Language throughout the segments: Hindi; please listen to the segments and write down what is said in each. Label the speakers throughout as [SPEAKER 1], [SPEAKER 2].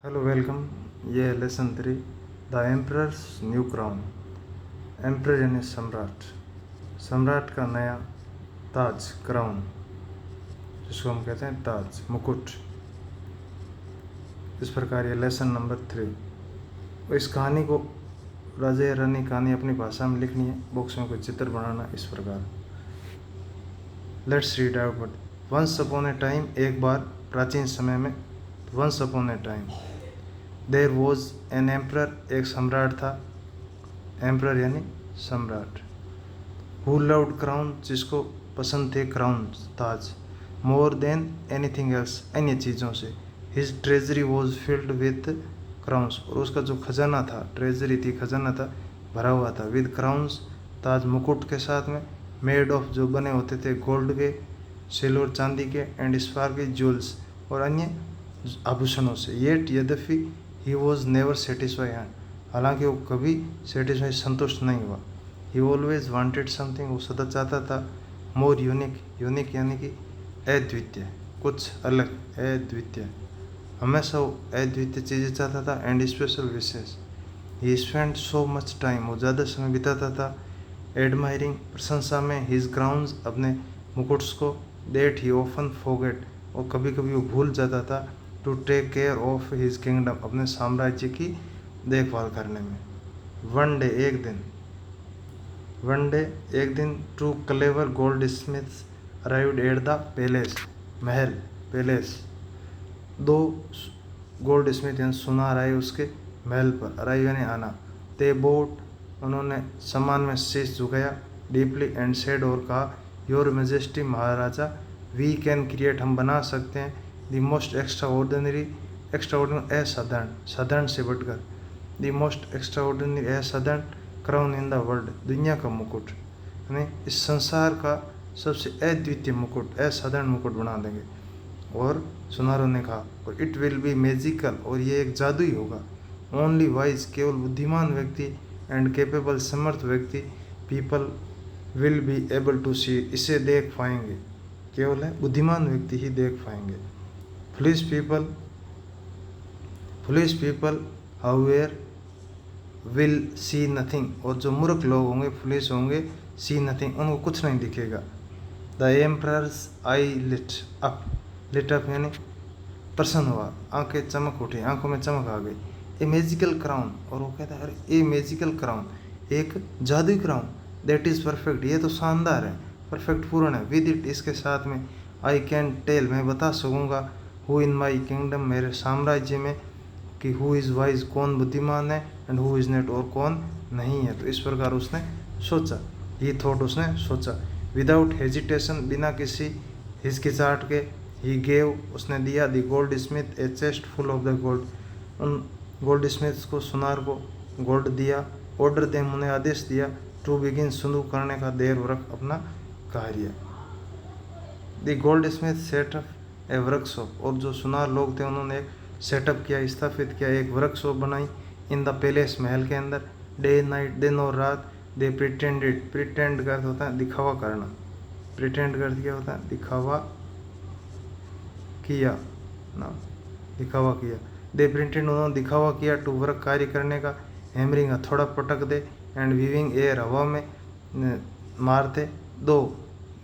[SPEAKER 1] Hello welcome. ये है lesson 3, the emperors new crown. Emperor यानी सम्राट, सम्राट का नया ताज, क्राउन, जिसको हम कहते हैं ताज, मुकुट। इस प्रकार ये लेसन नंबर 3। इस कहानी को राजा या रानी कहानी अपनी भाषा में लिखनी है, बॉक्स में कोई चित्र बनाना। इस प्रकार let's read out. Once upon a time, एक बार प्राचीन समय में, once upon a time there was an emperor, एक सम्राट था। एम्परर यानी सम्राट। हु लव्ड क्राउन, जिसको पसंद थे क्राउन, ताज। मोर देन एनीथिंग एल्स, अन्य चीज़ों से। His treasury was filled with crowns, और उसका जो खजाना था, ट्रेजरी थी, खजाना था, भरा हुआ था, विद क्राउन्स, ताज मुकुट के साथ में, मेड ऑफ, जो बने होते थे गोल्ड के, सिल्वर चांदी के, एंड स्पार्कल ज्वेल्स, और अन्य आभूषणों से। येट, यद्यपि, ही वॉज नेवर सेटिस्फाई, हालांकि वो कभी सेटिस्फाई, संतुष्ट नहीं हुआ। ही ऑलवेज वांटेड समथिंग, वो सदा चाहता था मोर यूनिक, यूनिक यानी कि अद्वितीय, कुछ अलग, अद्वितीय, हमेशा वो अद्वितीय चीज़ें चाहता था, एंड स्पेशल विशेष। He spend so much time, वो ज़्यादा समय बिताता था एडमायरिंग, प्रशंसा में, हिज क्राउन्स, अपने मुकुट्स को, दैट ही ऑफन फोगेट, और कभी कभी वो भूल जाता था, to take care of his kingdom, अपने साम्राज्य की देखभाल करने में। वन डे, एक दिन, वन डे, एक दिन, two clever goldsmiths arrived at the palace, महल, पैलेस। दो गोल्ड स्मिथ यानी सुनार आए उसके महल पर, अराइव यानी आना। दे बोट, उन्होंने सम्मान में शीश झुकाया, डीपली, एंड सेड, और कहा, your majesty, maharaja, we can create, हम बना सकते हैं, the most extraordinary, extraordinary, असाधारण, साधारण से बढ़कर, द मोस्ट एक्स्ट्रा ऑर्डिनरी, असाधारण, क्राउन इन द वर्ल्ड, दुनिया का मुकुट, यानी इस संसार का सबसे अद्वितीय मुकुट, असाधारण मुकुट बना देंगे। और सुनारों ने कहा, और इट विल बी मैजिकल, और ये एक जादुई होगा। ओनली वाइज, केवल बुद्धिमान व्यक्ति, एंड केपेबल, समर्थ व्यक्ति, people will be able to see, इसे देख पाएंगे, केवल है बुद्धिमान व्यक्ति ही देख पाएंगे। Foolish people however will see nothing, और जो मूर्ख लोग होंगे, फुलिश होंगे, सी नथिंग, उनको कुछ नहीं दिखेगा। The emperor's eye lit up यानी प्रसन्न हुआ, आंखें चमक उठी, आंखों में चमक आ गई। ए मैजिकल क्राउन, और वो कहता है, अरे ए मैजिकल क्राउन, एक जादुई क्राउन, दैट इज़ परफेक्ट, ये तो शानदार है, परफेक्ट, पूर्ण है, विद इट, इसके साथ में, आई कैन टेल, मैं बता सकूँगा, हु इन माई किंगडम, मेरे साम्राज्य में, कि हु इज़ वाइज, कौन बुद्धिमान है, एंड हु इज़ नॉट, और कौन नहीं है। तो इस प्रकार उसने सोचा, ये थॉट उसने सोचा। विदाउट हेजिटेशन, बिना किसी हिचकिचाहट के, ही गेव, उसने दिया, the gold Smith A chest full of the gold, उन गोल्ड स्मिथ्स को, सुनार को गोल्ड दिया। ऑर्डर देम, उन्हें आदेश दिया, टू बिगिन, शुरू करने का, देर वर्क, अपना कार्य। The gold Smith setup A workshop, और जो सुनार लोग थे उन्होंने एक सेटअप किया, स्थापित किया, एक वर्कशॉप बनाई, इन द पैलेस, महल के अंदर। डे नाइट, दिन और रात, दे प्रिटेंडेड, प्रिटेंड का अर्थ होता है दिखावा करना, प्रिटेंड का अर्थ क्या होता है, दिखावा किया ना, दिखावा किया। दे प्रिंटेड, उन्होंने दिखावा किया, टू वर्क, कार्य करने का, हैमरिंग, थोड़ा पटक दे, एंड वीविंग एयर, हवा में मारते। दो,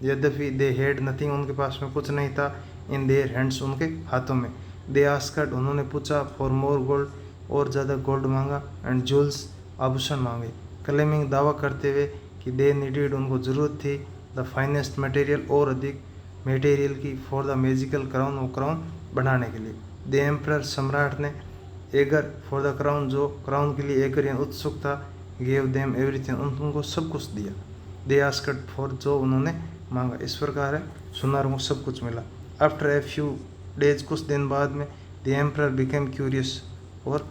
[SPEAKER 1] यद्यपि, दे हैड नथिंग, उनके पास में कुछ नहीं था, इन देयर हैंड्स, उनके हाथों में। दे आस्क्ड, उन्होंने पूछा, फॉर मोर गोल्ड, और ज़्यादा गोल्ड मांगा, एंड ज्वेल्स, आभूषण मांगे। क्लेमिंग, दावा करते हुए, कि दे नीडेड, उनको ज़रूरत थी, द फाइनेस्ट मटेरियल, और अधिक मटेरियल की, फॉर द मैजिकल क्राउन, वो क्राउन बनाने के लिए। द एम्परर, सम्राट ने, एगर, फॉर द क्राउन, जो क्राउन के लिए एगर यानी उत्सुक था, गेव देम एवरीथिंग, उनको सब कुछ दिया। दे आस्क्ड फॉर, जो उन्होंने मांगा। इस प्रकार है, सुनारों को सब कुछ मिला। आफ्टर ए फ्यू डेज, कुछ दिन बाद में, द एम्परर बिकेम क्यूरियस, और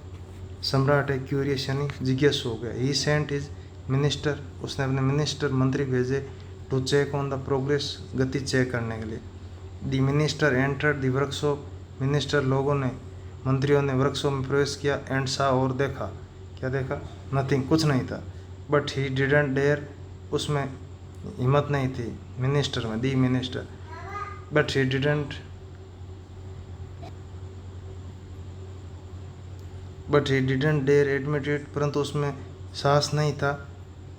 [SPEAKER 1] सम्राट है क्यूरियस यानी जिज्ञासु हो गया। ही सेंट हिज मिनिस्टर, उसने अपने मिनिस्टर, मंत्री भेजे, to check on the progress, गति चेक करने के लिए। The minister entered the workshop, minister, लोगों ने, मंत्रियों ने वर्कशॉप में प्रवेश किया, एंड सा, और देखा, क्या देखा, नथिंग, कुछ नहीं था। बट ही डिडंट डेयर, उसमें हिम्मत नहीं थी, मिनिस्टर में, the minister, but he didn't but he didn't dare admit it, परंतु उसमें साहस नहीं था।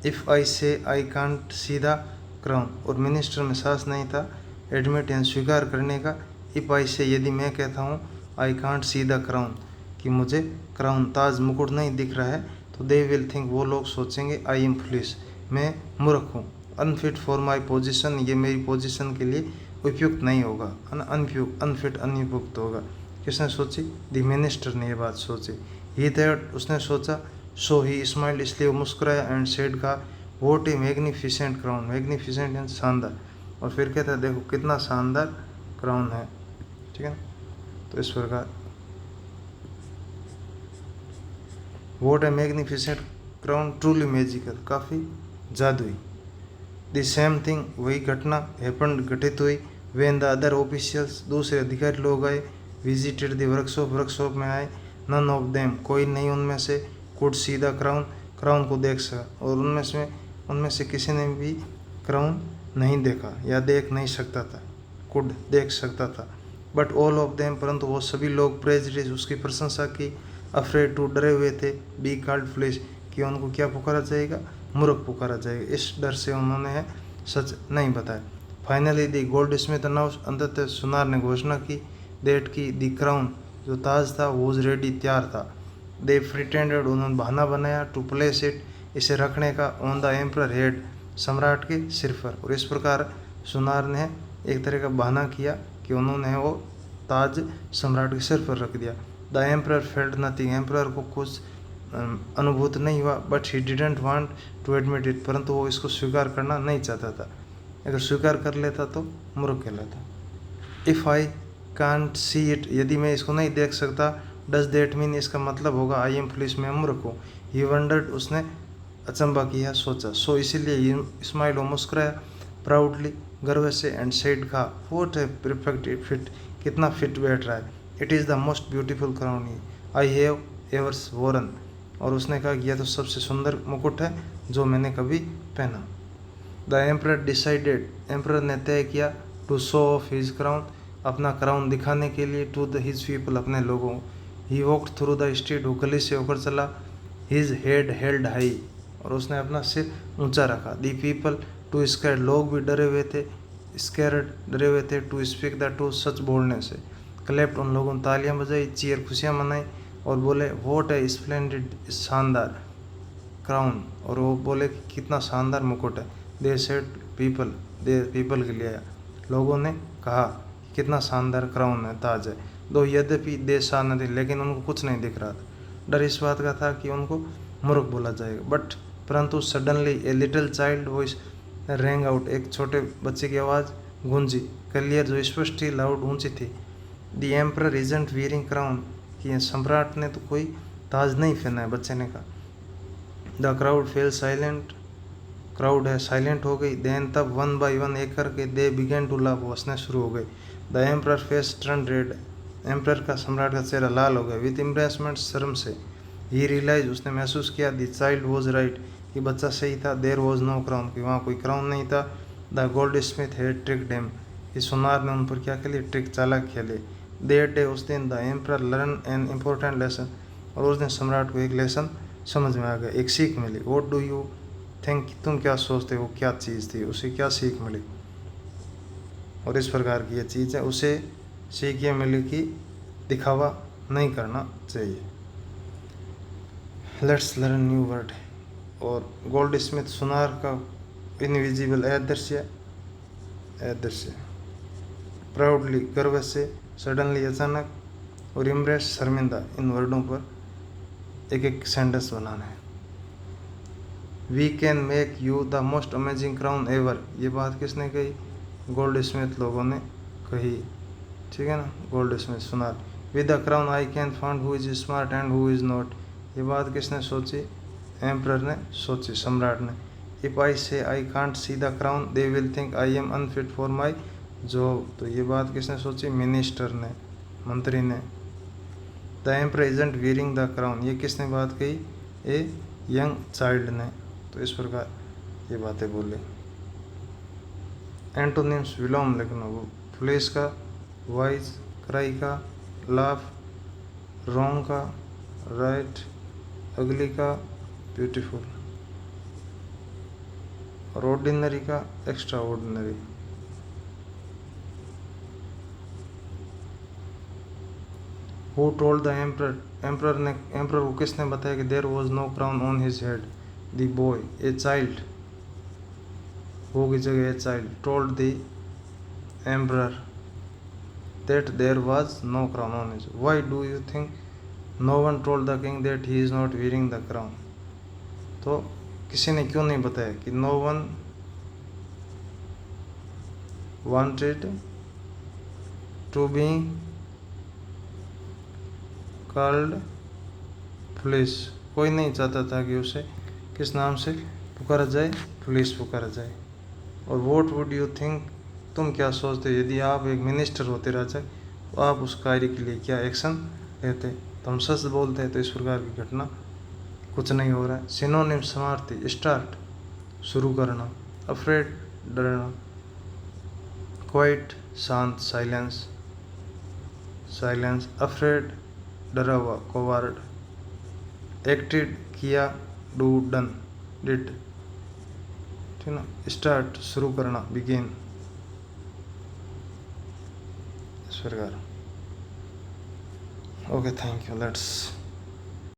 [SPEAKER 1] If I say I can't see the crown, और मिनिस्टर में साहस नहीं था एडमिट यानी स्वीकार करने का। इफ़ आई से यदि मैं कहता हूँ आई कांट सी द क्राउन कि मुझे क्राउन ताज मुकुट नहीं दिख रहा है, तो दे विल थिंक वो लोग सोचेंगे आई एम फुलिश मैं मूर्ख हूँ। अनफिट फॉर माई पोजिशन ये मेरी पोजीशन के लिए उपयुक्त नहीं होगा। अनफिट अनुपयुक्त होगा। किसने सोची? द मिनिस्टर ने ये बात सोची। ही थॉट उसने सोचा। सो ही स्माइल्ड इसलिए वो मुस्कुराया। एंड सेड का वोट ए मैग्निफिसेंट क्राउन, मैग्निफिसेंट यानी शानदार। और फिर कहता है देखो कितना शानदार क्राउन है, ठीक है ना। तो इस प्रकार वोट ए मैग्निफिसेंट क्राउन ट्रूली मैजिकल, काफ़ी जादुई। द सेम थिंग वही घटना हैपेंड घटित हुई व्हेन द अदर ऑफिशियल्स दूसरे अधिकारी लोग आए। विजिटेड द वर्कशॉप में आए। नन ऑफ देम कोई नहीं उनमें से कुड सी द क्राउन को देख सका, और उनमें से किसी ने भी क्राउन नहीं देखा या देख नहीं सकता था, कुड देख सकता था। बट ऑल ऑफ देम परंतु वो सभी लोग प्रेज्ड उसकी प्रशंसा की। अफ्रेड टू डरे हुए थे। बी कॉल्ड फुलिश कि उनको क्या पुकारा जाएगा? मूर्ख पुकारा जाएगा। इस डर से उन्होंने सच नहीं बताया। Finally the gold Smith announce अंततः सुनार ने घोषणा की दैट की द क्राउन जो ताज था वॉज रेडी तैयार था। दे प्रिटेंडेड उन्होंने बहाना बनाया टू प्लेस इट इसे रखने का ऑन द एम्परर हेड सम्राट के सिर पर। और इस प्रकार सुनार ने एक तरह का बहाना किया कि उन्होंने वो ताज सम्राट के सिर पर रख दिया। The emperor felt nothing emperor को कुछ अनुभूत नहीं हुआ। But he didn't want to admit it परंतु वो इसको स्वीकार करना नहीं चाहता था। अगर स्वीकार कर लेता तो मूर्ख कहलाता। If I can't see it यदि मैं इसको नहीं देख सकता डज दैट मीन इसका मतलब होगा आई एम फुलिश मैं मूर्ख हूँ। ही वंडर्ड उसने अचंबा किया सोचा। सो इसीलिए स्माइल वो मुस्कुराया प्राउडली गर्व से। एंड सेड कहा वोट है परफेक्ट फिट कितना फिट बैठ रहा है। It is the most beautiful crown I have ever worn, और उसने कहा कि यह तो सबसे सुंदर मुकुट है जो मैंने कभी पहना। द एम्परर डिसाइडेड एम्परर ने तय किया to show off his crown अपना क्राउन दिखाने के लिए टू द हिज पीपल अपने लोगों। He walked through the street वो गली से होकर चला। हिज हेड हेल्ड हाई और उसने अपना सिर ऊंचा रखा। दी पीपल टू स्कैर्ड लोग भी डरे हुए थे। स्कैर्ड डरे हुए थे टू स्पीक द ट्रूथ सच बोलने से। क्लैप्ड उन लोगों ने तालियां बजाई। चीयर खुशियां मनाई और बोले वोट है स्प्लेंडेड शानदार क्राउन, और वो बोले कि कितना शानदार मुकुट है। दे सेड पीपल के लिए लोगों ने कहा कितना शानदार क्राउन है ताज है। दो यद्यपि दे सा न थे लेकिन उनको कुछ नहीं दिख रहा था। डर इस बात का था कि उनको मूर्ख बोला जाएगा। बट परंतु suddenly a little child voice wrong out एक छोटे बच्चे की आवाज़ गूंजी क्लियर जो स्पष्ट ही लाउड ऊंची थी। The emperor isn't wearing crown कि सम्राट ने तो कोई ताज नहीं पहना है, बच्चे ने कहा। The crowd fail silent crowd है साइलेंट हो गई। देन तब वन बाय वन एक करके दे बिगेन टू लाफ हंसने शुरू हो गए। The emperor face turn red emperor का सम्राट का चेहरा लाल हो गया। विद एम्ब्रेसमेंट शर्म से। ही रियलाइज उसने महसूस किया द चाइल्ड वॉज राइट कि बच्चा सही था। देर वॉज नो क्राउन कि वहाँ कोई क्राउन नहीं था। The gold Smith had tricked him इस सुनार ने उन पर क्या खेली ट्रिक चालाक खेले। देर डे उस दिन the emperor learn an important lesson और उस दिन सम्राट को एक लेसन समझ में आ गया, एक सीख मिली। वॉट डू यू थिंक तुम क्या सोचते हो क्या चीज़ थी, उसे क्या सीख मिली? और इस प्रकार की ये चीज़ है, उसे सीख ये मिली कि दिखावा नहीं करना चाहिए। Let's learn new word. और गोल्ड स्मिथ सुनार का इनविजिबल अदृश्य प्राउडली गर्व से, सडनली अचानक, और इम्प्रेस शर्मिंदा। इन वर्डों पर एक एक सेंटेंस बनाना है। We can make you the most amazing crown ever ये बात किसने कही? गोल्ड स्मिथ लोगों ने कही, ठीक है ना। गोल्ड स्मिथ सुनार। With the crown I can found who is smart and who is not ये बात किसने सोची? एम्परर ने सोची, सम्राट ने। If I say I can't see the crown they will think I am unfit for my job तो ये बात किसने सोची? मिनिस्टर ने, मंत्री ने। The emperor isn't wearing the crown ये किसने बात कही? ए यंग चाइल्ड ने। तो इस प्रकार ये बातें बोली। एंटोनिम्स विलोम लिखना। वो फुलिश का, वाइज, क्राई का, लाफ, रॉन्ग का, राइट, अगली का ब्यूटीफुल, और ऑर्डिनरी का एक्स्ट्रा ऑर्डिनरी। Who told the emperor, emperor को किसने बताया कि there was no crown on his head? The boy, a child, who की जगह a child, told the emperor that there was no crown on his. Why do you think no one told the king that he is not wearing the crown? तो किसी ने क्यों नहीं बताया कि no one wanted to be called police, कोई नहीं चाहता था कि उसे किस नाम से पुकारा जाए? पुलिस पुकारा जाए। और वॉट वुड यू थिंक, तुम क्या सोचते यदि आप एक मिनिस्टर होते राजा, तो आप उस कार्य के लिए क्या एक्शन लेते? तो हम सच बोलते हैं तो इस प्रकार की घटना कुछ नहीं हो रहा है। सिनोनिम समार्थी, स्टार्ट शुरू करना, अफ्रेड डरना, क्वाइट शांत साइलेंस, साइलेंस, अफ्रेड डरा हुआ कोवार्ड, एक्टेड किया डू डन डिड, ठीक ना, स्टार्ट शुरू करना बिगिन, इस प्रकार। Okay, thank you, let's